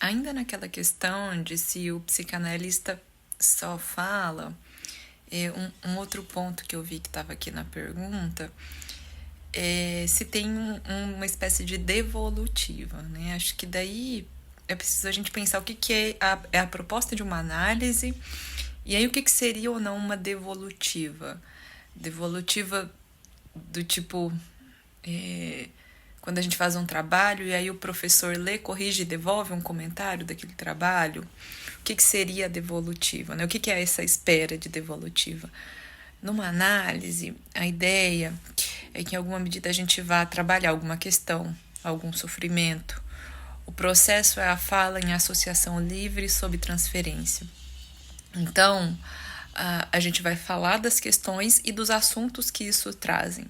ainda naquela questão de se o psicanalista só fala, um outro ponto que eu vi que estava aqui na pergunta é se tem uma espécie de devolutiva, né? Acho que daí é preciso a gente pensar o que é a proposta de uma análise e aí o que seria ou não uma devolutiva. Devolutiva do tipo... quando a gente faz um trabalho e aí o professor lê, corrige e devolve um comentário daquele trabalho, o que seria a devolutiva, né? O que é essa espera de devolutiva? Numa análise, a ideia é que em alguma medida a gente vá trabalhar alguma questão, algum sofrimento. O processo é a fala em associação livre sob transferência. Então, a gente vai falar das questões e dos assuntos que isso trazem.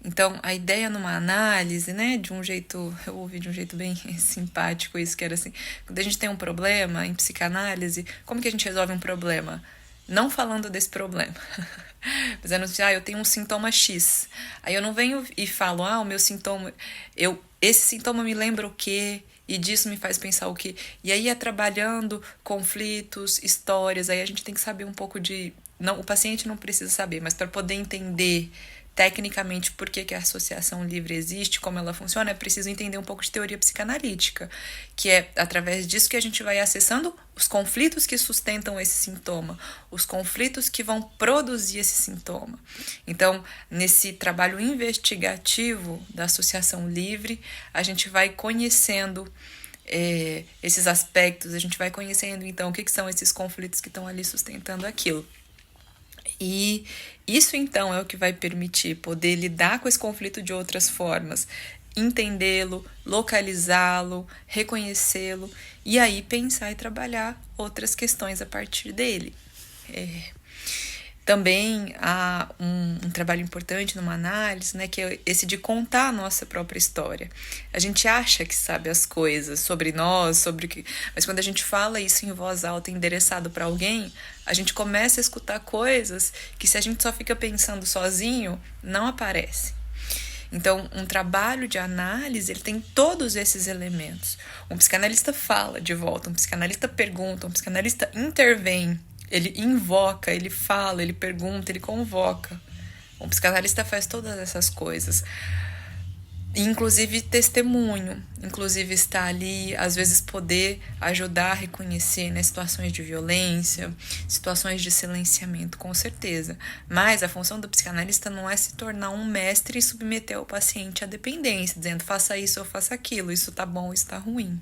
Então, a ideia numa análise, né, de um jeito, eu ouvi de um jeito bem simpático isso, que era assim, quando a gente tem um problema em psicanálise, como que a gente resolve um problema? Não falando desse problema. Dizendo assim, eu tenho um sintoma X. Aí eu não venho e falo, o meu sintoma, esse sintoma me lembra o quê? E disso me faz pensar o quê? E aí é trabalhando conflitos, histórias, aí a gente tem que saber um pouco de... Não, o paciente não precisa saber, mas para poder entender tecnicamente por que a associação livre existe, como ela funciona, é preciso entender um pouco de teoria psicanalítica, que é através disso que a gente vai acessando os conflitos que sustentam esse sintoma, os conflitos que vão produzir esse sintoma. Então, nesse trabalho investigativo da associação livre, a gente vai conhecendo esses aspectos, a gente vai conhecendo então o que são esses conflitos que estão ali sustentando aquilo. E isso, então, é o que vai permitir poder lidar com esse conflito de outras formas, entendê-lo, localizá-lo, reconhecê-lo e aí pensar e trabalhar outras questões a partir dele. Também há um trabalho importante numa análise, né, que é esse de contar a nossa própria história. A gente acha que sabe as coisas sobre nós, mas quando a gente fala isso em voz alta, endereçado para alguém, a gente começa a escutar coisas que, se a gente só fica pensando sozinho, não aparecem. Então, um trabalho de análise, ele tem todos esses elementos. Um psicanalista fala de volta, um psicanalista pergunta, um psicanalista intervém, ele invoca, ele fala, ele pergunta, ele convoca. Um psicanalista faz todas essas coisas. Inclusive testemunho, inclusive estar ali, às vezes poder ajudar a reconhecer, né, situações de violência, situações de silenciamento, com certeza. Mas a função do psicanalista não é se tornar um mestre e submeter o paciente à dependência, dizendo faça isso ou faça aquilo, isso tá bom, isso tá ruim.